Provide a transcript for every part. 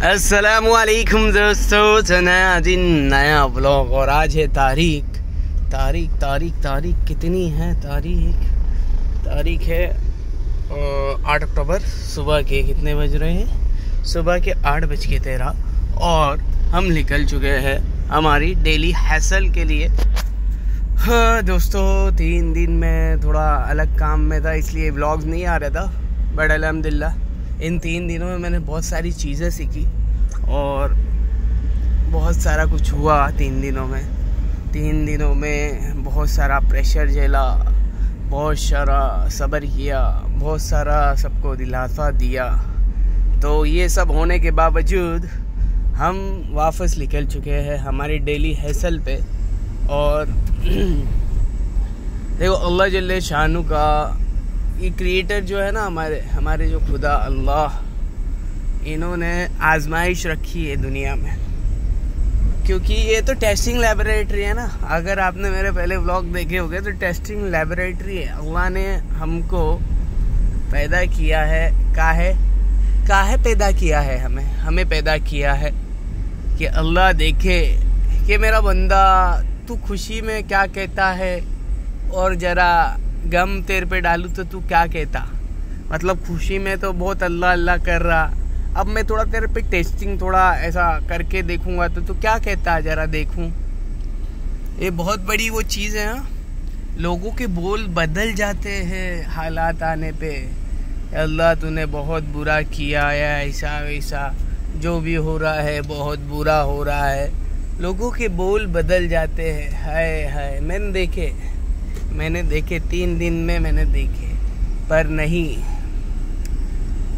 अस्सलामुअलैकुम दोस्तों, तो नया दिन नया व्लॉग। और आज है तारीख कितनी है? तारीख है 8 अक्टूबर। सुबह के कितने बज रहे हैं? सुबह के 8:13 और हम निकल चुके हैं हमारी डेली हैसल के लिए। हाँ दोस्तों, 3 दिन में थोड़ा अलग काम में था, इसलिए व्लॉग्स नहीं आ रहा था। बट अल्हम्दुलिल्लाह इन 3 दिनों में मैंने बहुत सारी चीज़ें सीखी और बहुत सारा कुछ हुआ। 3 दिनों में बहुत सारा प्रेशर झेला, बहुत सारा सब्र किया, बहुत सारा सबको दिलासा दिया। तो ये सब होने के बावजूद हम वापस निकल चुके हैं हमारी डेली हैसल पे। और देखो, अल्लाह जल्ले शानु का ये क्रिएटर जो है ना, हमारे जो खुदा अल्लाह, इन्होंने आजमाइश रखी है दुनिया में, क्योंकि ये तो टेस्टिंग लैबोरेटरी है ना। अगर आपने मेरे पहले व्लॉग देखे होंगे तो टेस्टिंग लैबोरेटरी है। अल्लाह ने हमको पैदा किया है, काहे पैदा किया है, हमें पैदा किया है कि अल्लाह देखे कि मेरा बंदा तू खुशी में क्या कहता है और ज़रा गम तेरे पे डालूँ तो तू क्या कहता। मतलब खुशी में तो बहुत अल्लाह अल्लाह कर रहा, अब मैं थोड़ा तेरे पे टेस्टिंग थोड़ा ऐसा करके देखूंगा तो तू क्या कहता, ज़रा देखूं। ये बहुत बड़ी वो चीज़ है। हाँ, लोगों के बोल बदल जाते हैं हालात आने पे। अल्लाह तूने बहुत बुरा किया या ऐसा वैसा, जो भी हो रहा है बहुत बुरा हो रहा है। लोगों के बोल बदल जाते हैं। हाय मैंने देखे 3 दिन में मैंने देखे, पर नहीं।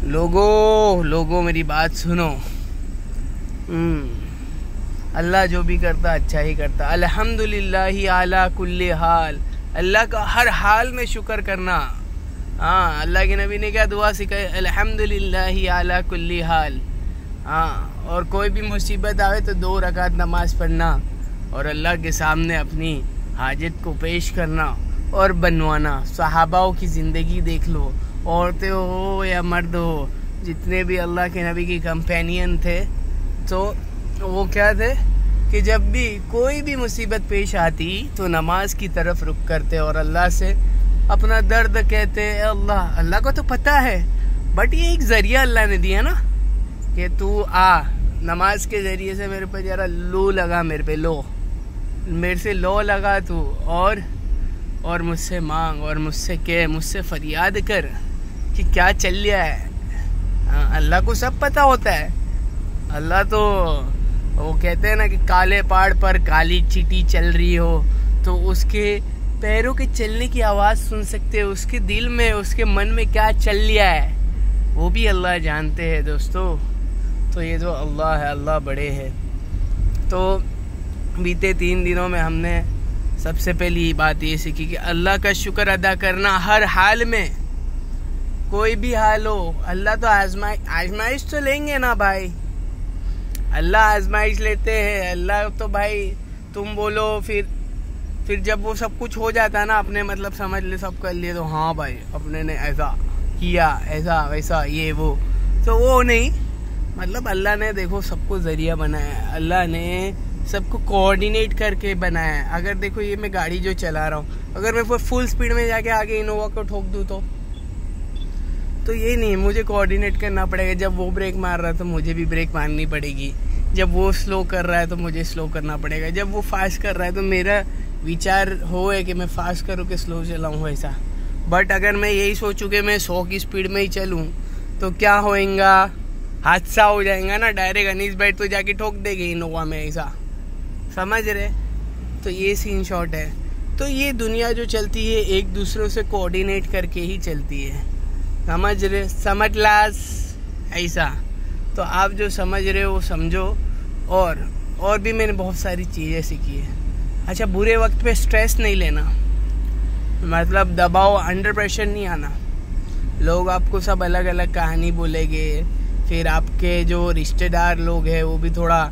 लोगों मेरी बात सुनो। अल्लाह जो भी करता अच्छा ही करता। अल्हम्दुलिल्लाहि आला कुल्ली हाल, अल्लाह का हर हाल में शुक्र करना। हाँ, अल्लाह के नबी ने क्या दुआ सिखाई? अल्हम्दुलिल्लाहि आला कुल्ली हाल। हाँ, और कोई भी मुसीबत आवे तो 2 रकात नमाज पढ़ना और अल्लाह के सामने अपनी हाजत को पेश करना और बनवाना। सहाबाओं की ज़िंदगी देख लो, औरतें हो या मर्द हो, जितने भी अल्लाह के नबी की कंपेनियन थे, तो वो क्या थे कि जब भी कोई भी मुसीबत पेश आती तो नमाज की तरफ रुख करते और अल्लाह से अपना दर्द कहते। अल्लाह को तो पता है, बट ये एक ज़रिया अल्लाह ने दिया ना कि तू आ, नमाज के ज़रिए से मेरे पे ज़रा लो लगा, मेरे से लो लगा तू, और मुझसे मांग और मुझसे फरियाद कर कि क्या चल रहा है। हाँ, अल्लाह को सब पता होता है। अल्लाह तो वो कहते हैं ना कि काले पहाड़ पर काली चींटी चल रही हो तो उसके पैरों के चलने की आवाज़ सुन सकते हो। उसके दिल में, उसके मन में क्या चल रहा है वो भी अल्लाह जानते हैं दोस्तों। तो ये जो अल्लाह है, अल्लाह बड़े है। तो बीते 3 दिनों में हमने सबसे पहली बात ये सीखी कि अल्लाह का शुक्र अदा करना हर हाल में, कोई भी हाल हो। अल्लाह तो आजमाइश तो लेंगे ना भाई, अल्लाह आजमाइश लेते हैं। अल्लाह तो भाई तुम बोलो, फिर जब वो सब कुछ हो जाता है ना, अपने मतलब समझ ले सब कर लिए, तो हाँ भाई अपने ने ऐसा किया, ऐसा वैसा ये वो, तो वो नहीं। मतलब अल्लाह ने देखो सबको ज़रिया बनाया, अल्लाह ने सबको कोऑर्डिनेट करके बनाया है। अगर देखो ये मैं गाड़ी जो चला रहा हूँ, अगर मैं फुल स्पीड में जाके आगे इनोवा को ठोक दूँ तो ये नहीं, मुझे कोऑर्डिनेट करना पड़ेगा। जब वो ब्रेक मार रहा है तो मुझे भी ब्रेक मारनी पड़ेगी, जब वो स्लो कर रहा है तो मुझे स्लो करना पड़ेगा, जब वो फास्ट कर रहा है तो मेरा विचार हो है कि मैं फास्ट करूँ कि स्लो चलाऊँ, ऐसा। बट अगर मैं यही सोचूँ कि मैं 100 की स्पीड में ही चलूँ तो क्या होएगा? हादसा हो जाएगा ना, डायरेक्ट अनीस बैठ तो जाके ठोक देगी इनोवा में, ऐसा समझ रहे। तो ये सीन शॉट है। तो ये दुनिया जो चलती है एक दूसरों से कोऑर्डिनेट करके ही चलती है, समझ रहे, समझ लास ऐसा। तो आप जो समझ रहे हो वो समझो। और भी मैंने बहुत सारी चीज़ें सीखी है। अच्छा, बुरे वक्त पे स्ट्रेस नहीं लेना, मतलब दबाव, अंडर प्रेशर नहीं आना। लोग आपको सब अलग अलग कहानी बोलेंगे, फिर आपके जो रिश्तेदार लोग हैं वो भी थोड़ा,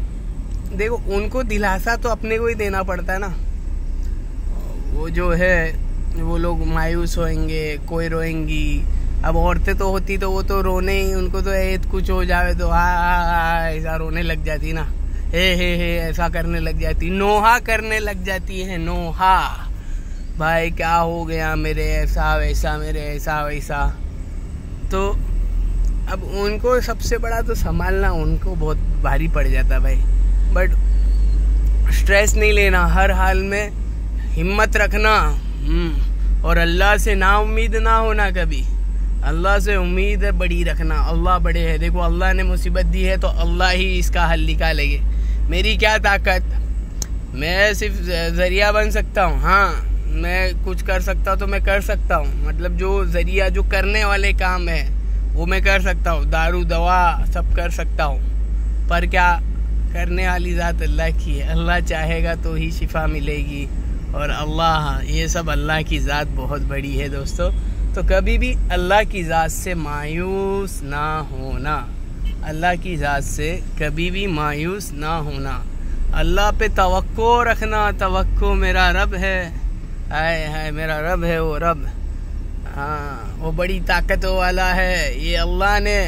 देखो उनको दिलासा तो अपने को ही देना पड़ता है ना। वो जो है वो लोग मायूस होंगे, कोई रोएंगी। अब औरतें तो होती तो वो तो रोने ही, उनको तो कुछ हो जावे तो ऐसा रोने लग जाती ना, हे ऐसा करने लग जाती, नोहा करने लग जाती है, नोहा, भाई क्या हो गया मेरे, ऐसा वैसा, मेरे ऐसा वैसा। तो अब उनको सबसे बड़ा तो संभालना उनको बहुत भारी पड़ जाता भाई। बट स्ट्रेस नहीं लेना, हर हाल में हिम्मत रखना, और अल्लाह से ना उम्मीद ना होना कभी, अल्लाह से उम्मीद बड़ी रखना। अल्लाह बड़े है, देखो अल्लाह ने मुसीबत दी है तो अल्लाह ही इसका हल निकालेंगे। मेरी क्या ताकत, मैं सिर्फ ज़रिया बन सकता हूँ। हाँ, मैं कुछ कर सकता तो मैं कर सकता हूँ, मतलब जो ज़रिया, जो करने वाले काम है वो मैं कर सकता हूँ, दारू दवा सब कर सकता हूँ, पर क्या करने वाली ज़ात अल्लाह की है। अल्लाह चाहेगा तो ही शिफा मिलेगी, और अल्लाह, ये सब अल्लाह की ज़ात बहुत बड़ी है दोस्तों। तो कभी भी अल्लाह की ज़ात से मायूस ना होना, अल्लाह की ज़ात से कभी भी मायूस ना होना, अल्लाह पे तवक्को रखना। तवक्को मेरा रब है, हाय हाय मेरा रब है वो रब, हाँ वो बड़ी ताकत वाला है। ये अल्लाह ने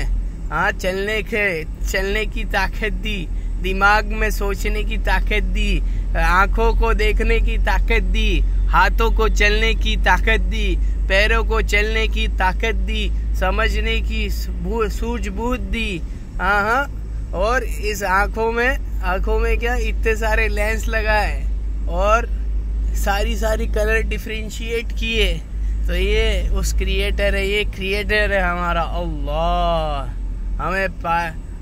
हाँ चलने की ताकत दी, दिमाग में सोचने की ताकत दी, आँखों को देखने की ताकत दी, हाथों को चलने की ताकत दी, पैरों को चलने की ताकत दी, समझने की सूझबूझ दी। हाँ, और इस आँखों में क्या इतने सारे लेंस लगाए और सारी कलर डिफ्रेंशिएट किए। तो ये उस क्रिएटर है, ये क्रिएटर है हमारा अल्लाह।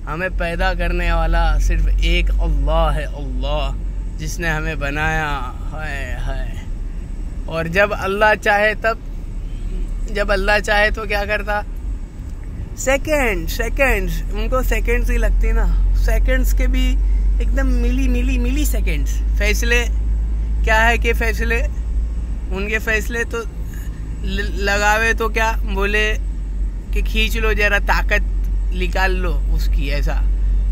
हमें पैदा करने वाला सिर्फ एक अल्लाह है, अल्लाह जिसने हमें बनाया है। और जब अल्लाह चाहे तो क्या करता, सेकंड्स उनको सेकंड्स ही लगती ना, सेकंड्स के भी एकदम मिली सेकंड्स। फैसले क्या है कि उनके फैसले तो लगावे तो क्या बोले कि खींच लो जरा, ताकत निकाल लो उसकी, ऐसा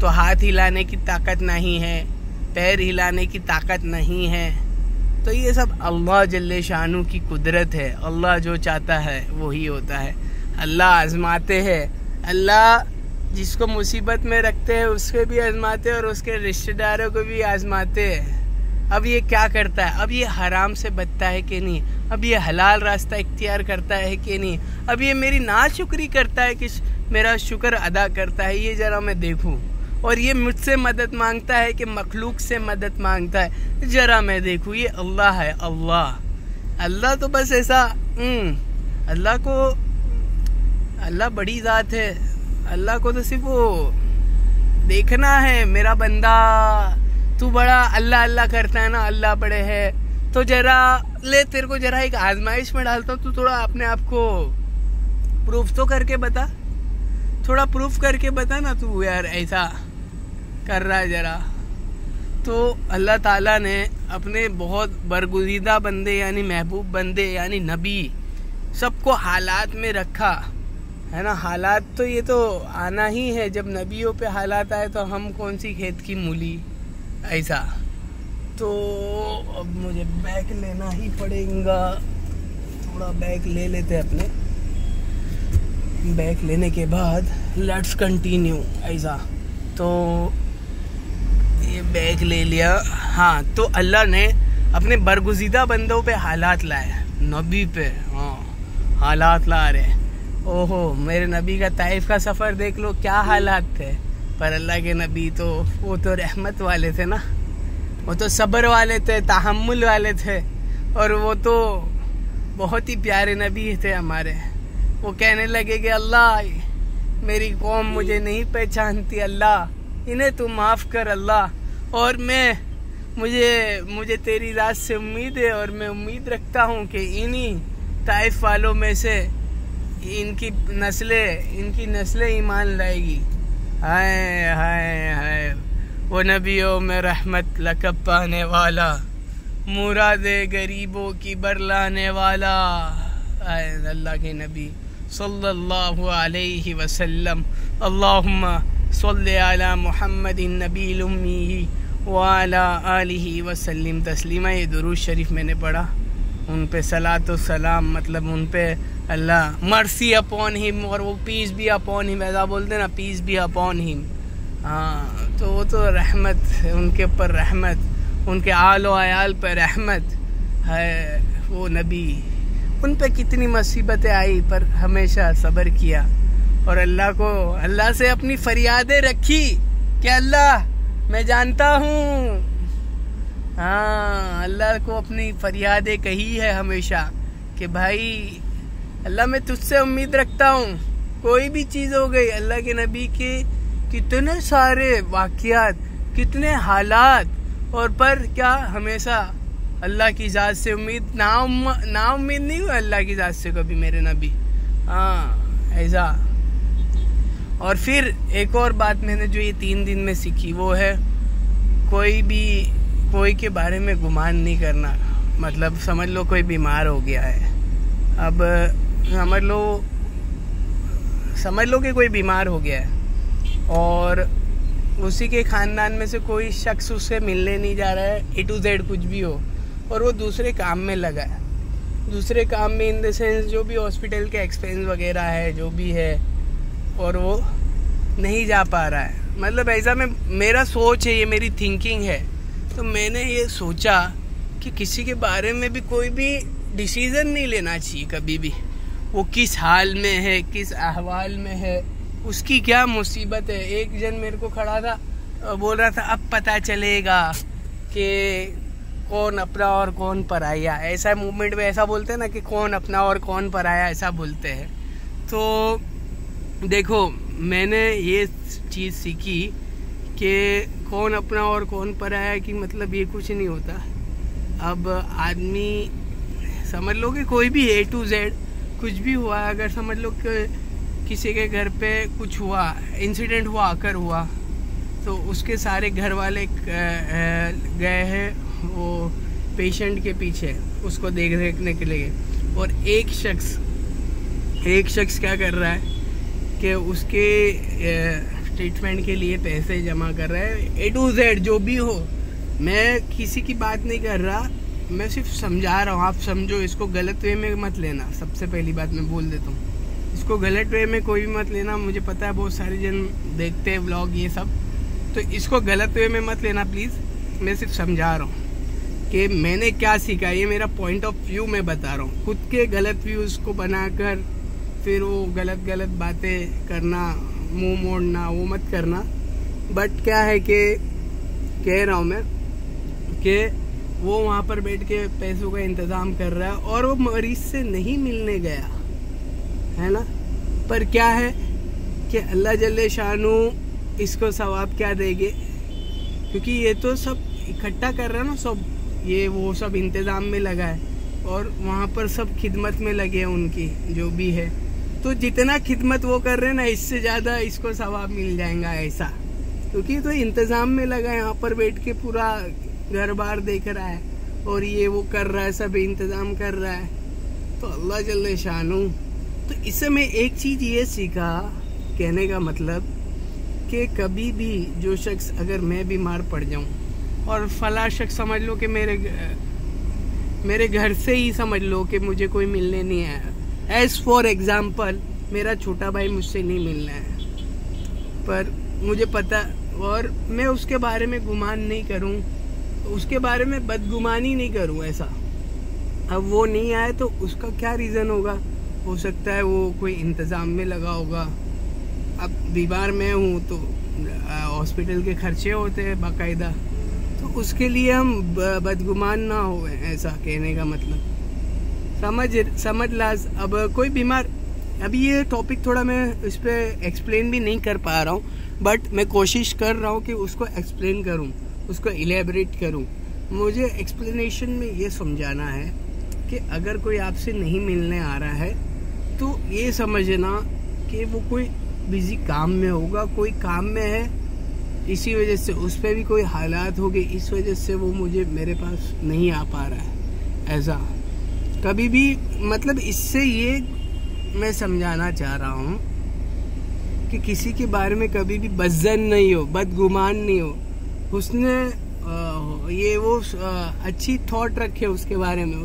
तो हाथ हिलाने की ताकत नहीं है, पैर हिलाने की ताकत नहीं है। तो ये सब अल्लाह जल्ले शानू की कुदरत है। अल्लाह जो चाहता है वो ही होता है। अल्लाह आजमाते हैं, अल्लाह जिसको मुसीबत में रखते हैं उसके भी आजमाते हैं और उसके रिश्तेदारों को भी आजमाते हैं। अब ये क्या करता है, अब ये हराम से बचता है कि नहीं, अब ये हलाल रास्ता इख्तियार करता है कि नहीं, अब ये मेरी नाशुक्री करता है कि मेरा शुक्र अदा करता है, ये जरा मैं देखूं। और ये मुझसे मदद मांगता है कि मखलूक से मदद मांगता है, जरा मैं देखूं। ये अल्लाह है, अल्लाह तो बस ऐसा अल्लाह बड़ी ज़ात है। अल्लाह को तो सिर्फ वो देखना है, मेरा बंदा तू बड़ा अल्लाह करता है ना, अल्लाह बड़े है, तो जरा ले तेरे को जरा एक आजमाइश में डालता हूँ, तू थोड़ा अपने आप को प्रूफ तो करके बता, थोड़ा प्रूफ करके बता ना तू यार ऐसा कर रहा है जरा। तो अल्लाह ताला ने अपने बहुत बरगुज़ीदा बंदे यानी महबूब बंदे यानी नबी सबको हालात में रखा है ना। हालात तो ये तो आना ही है, जब नबियों पे हालात आए तो हम कौन सी खेत की मूली, ऐसा। तो अब मुझे बैग लेना ही पड़ेगा, थोड़ा बैग ले लेते अपने, बैग लेने के बाद लेट्स कंटिन्यू ऐसा। तो ये बैग ले लिया। हाँ, तो अल्लाह ने अपने बरगुज़ीदा बंदों पे हालात लाए, नबी पे हाँ हालात ला रहे। ओहो, मेरे नबी का ताइफ का सफ़र देख लो, क्या हालात थे। पर अल्लाह के नबी तो वो तो रहमत वाले थे ना, वो तो सब्र वाले थे, तहम्मुल वाले थे, और वो तो बहुत ही प्यारे नबी थे हमारे। वो कहने लगे कि अल्लाह मेरी कौम मुझे नहीं पहचानती, अल्लाह इन्हें तू माफ़ कर अल्लाह, और मुझे तेरी रात से उम्मीद है, और मैं उम्मीद रखता हूँ कि इन्हीं ताइफ वालों में से इनकी नस्लें ईमान लाएगी। हाय हाय हाय, वो नबियों में रहमत लक़ब पाने वाला, मुरादे गरीबों की बरलाने वाला, अल्लाह के नबी सल्लल्लाहु अलैहि वसल्लम। अल्लाहुम्मा सल्लि अला मुहम्मदिन नबील उम्मी व अला आलिहि वसल्लिम तस्लीमा। ये दुरूद शरीफ मैंने पढ़ा, उन पे सलात व सलाम, मतलब उन पे अल्लाह मर्सी अपॉन हिम, और वो पीस भी अपॉन हिम, ऐसा बोलते ना, पीस भी अपॉन हिम। हाँ, वो तो रहमत, उनके ऊपर रहमत, उनके आलो आयाल पर रहमत है। वो नबी, उन पे कितनी मुसीबतें आई पर हमेशा सब्र किया और अल्लाह से अपनी फरियादें रखी कि अल्लाह मैं जानता हूँ। हाँ, अल्लाह को अपनी फरियादें कही है हमेशा कि भाई अल्लाह मैं तुझसे उम्मीद रखता हूँ, कोई भी चीज़ हो गई। अल्लाह के नबी के कितने सारे वाक़ियात, कितने हालात, और पर क्या हमेशा अल्लाह की ज़ात से उम्मीद, ना उम्मीद नहीं हुआ अल्लाह की ज़ात से कभी मेरे नबी। हाँ, ऐसा। और फिर एक और बात मैंने जो ये 3 दिन में सीखी वो है कोई के बारे में गुमान नहीं करना। मतलब समझ लो कोई बीमार हो गया है, अब समझ लो कि कोई बीमार हो गया है और उसी के ख़ानदान में से कोई शख्स उससे मिलने नहीं जा रहा है, A to Z कुछ भी हो, और वो दूसरे काम में लगा है। दूसरे काम में इन द सेंस जो भी हॉस्पिटल के एक्सपेंस वगैरह है जो भी है, और वो नहीं जा पा रहा है। मतलब ऐसा मेरा सोच है, ये मेरी थिंकिंग है। तो मैंने ये सोचा कि किसी के बारे में भी कोई भी डिसीज़न नहीं लेना चाहिए कभी भी। वो किस हाल में है, किस अहवाल में है, उसकी क्या मुसीबत है। एक जन मेरे को खड़ा था, बोल रहा था अब पता चलेगा कि कौन अपना और कौन पराया। ऐसा मूवमेंट में ऐसा बोलते हैं ना कि कौन अपना और कौन पराया, ऐसा बोलते हैं। तो देखो, मैंने ये चीज़ सीखी कि कौन अपना और कौन पराया कि मतलब ये कुछ नहीं होता। अब आदमी समझ लो कि कोई भी A to Z कुछ भी हुआ, अगर समझ लो कि किसी के घर पे कुछ हुआ, इंसिडेंट हुआ, आकर हुआ, तो उसके सारे घर वाले गए हैं वो पेशेंट के पीछे उसको देखने के लिए, और एक शख्स क्या कर रहा है कि उसके ट्रीटमेंट के लिए पैसे जमा कर रहा है। A to Z जो भी हो, मैं किसी की बात नहीं कर रहा, मैं सिर्फ समझा रहा हूँ। आप समझो, इसको गलत वे में मत लेना। सबसे पहली बात मैं बोल देता हूँ, इसको गलत वे में कोई भी मत लेना। मुझे पता है बहुत सारे जन देखते हैं व्लॉग ये सब, तो इसको गलत वे में मत लेना प्लीज़। मैं सिर्फ समझा रहा हूँ कि मैंने क्या सीखा, ये मेरा पॉइंट ऑफ व्यू मैं बता रहा हूँ। खुद के गलत व्यूज़ को बनाकर फिर वो गलत बातें करना, मुंह मोड़ना, वो मत करना। बट क्या है कि कह रहा हूँ मैं कि वो वहाँ पर बैठ के पैसों का इंतज़ाम कर रहा है और वो मरीज से नहीं मिलने गया है ना। पर क्या है कि अल्लाह जल्ले शानू इसको सवाब क्या देंगे, क्योंकि ये तो सब इकट्ठा कर रहा है ना, सब ये वो सब इंतज़ाम में लगा है और वहाँ पर सब खिदमत में लगे हैं उनकी जो भी है। तो जितना खिदमत वो कर रहे हैं ना, इससे ज़्यादा इसको सवाब मिल जाएगा ऐसा, क्योंकि तो इंतज़ाम में लगा है, यहाँ पर बैठ के पूरा घर बार देख रहा है और ये वो कर रहा है, सब इंतज़ाम कर रहा है। तो अल्लाह जल्ले शानू। तो इससे मैं एक चीज़ ये सीखा, कहने का मतलब कि कभी भी जो शख्स, अगर मैं बीमार पड़ जाऊं और फला शख्स समझ लो कि मेरे घर से ही समझ लो कि मुझे कोई मिलने नहीं आया, एज फॉर एग्ज़ाम्पल मेरा छोटा भाई मुझसे नहीं मिलना है, पर मुझे पता, और मैं उसके बारे में गुमान नहीं करूं, उसके बारे में बदगुमानी नहीं करूं ऐसा। अब वो नहीं आए तो उसका क्या रीज़न होगा, हो सकता है वो कोई इंतज़ाम में लगा होगा। अब बीमार मैं हूँ तो हॉस्पिटल के खर्चे होते हैं बाकायदा, तो उसके लिए हम बदगुमान ना हो, ऐसा कहने का मतलब समझ लाज। अब कोई बीमार, अभी ये टॉपिक थोड़ा मैं इस पर एक्सप्लेन भी नहीं कर पा रहा हूँ, बट मैं कोशिश कर रहा हूँ कि उसको एक्सप्लेन करूँ, उसको इलेबरेट करूँ। मुझे एक्सप्लेनेशन में ये समझाना है कि अगर कोई आपसे नहीं मिलने आ रहा है तो ये समझना कि वो कोई बिजी काम में होगा, कोई काम में है, इसी वजह से उस पर भी कोई हालात हो गए, इस वजह से वो मेरे पास नहीं आ पा रहा है। ऐसा कभी भी, मतलब इससे ये मैं समझाना चाह रहा हूँ कि किसी के बारे में कभी भी बदज़न नहीं हो, बदगुमान नहीं हो, उसने ये वो अच्छी थॉट रखे उसके बारे में,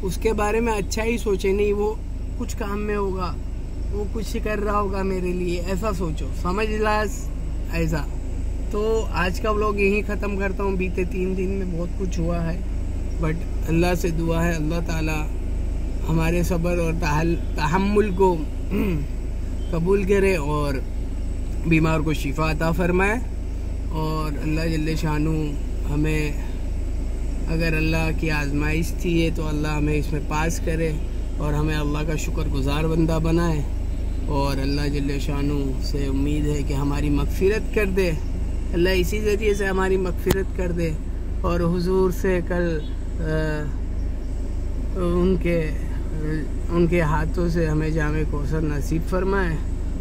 उसके बारे में अच्छा ही सोचे, नहीं वो कुछ काम में होगा, वो कुछ कर रहा होगा मेरे लिए, ऐसा सोचो, समझ लास ऐसा। तो आज का व्लॉग यहीं ख़त्म करता हूँ। बीते 3 दिन में बहुत कुछ हुआ है, बट अल्लाह से दुआ है अल्लाह ताला हमारे सब्र और तहम्मुल को कबूल करे और बीमार को शिफा अता फरमाए। और अल्लाह जल्ले शानू हमें, अगर अल्लाह की आजमाइश थी ये, तो अल्लाह हमें इसमें पास करे और हमें अल्लाह का शुक्रगुजार बंदा बनाए। और अल्लाह जल्ले शानू से उम्मीद है कि हमारी मगफिरत कर दे, अल्लाह इसी ज़रिए से हमारी मगफिरत कर दे और हुजूर से कल उनके हाथों से हमें जामे कौसर नसीब फरमाए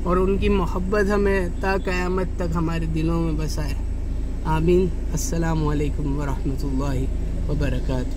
और उनकी मोहब्बत हमें ता क़यामत तक हमारे दिलों में बसाए। आमीन। अस्सलामु अलैकुम व रहमतुल्लाहि व बरकातुहू।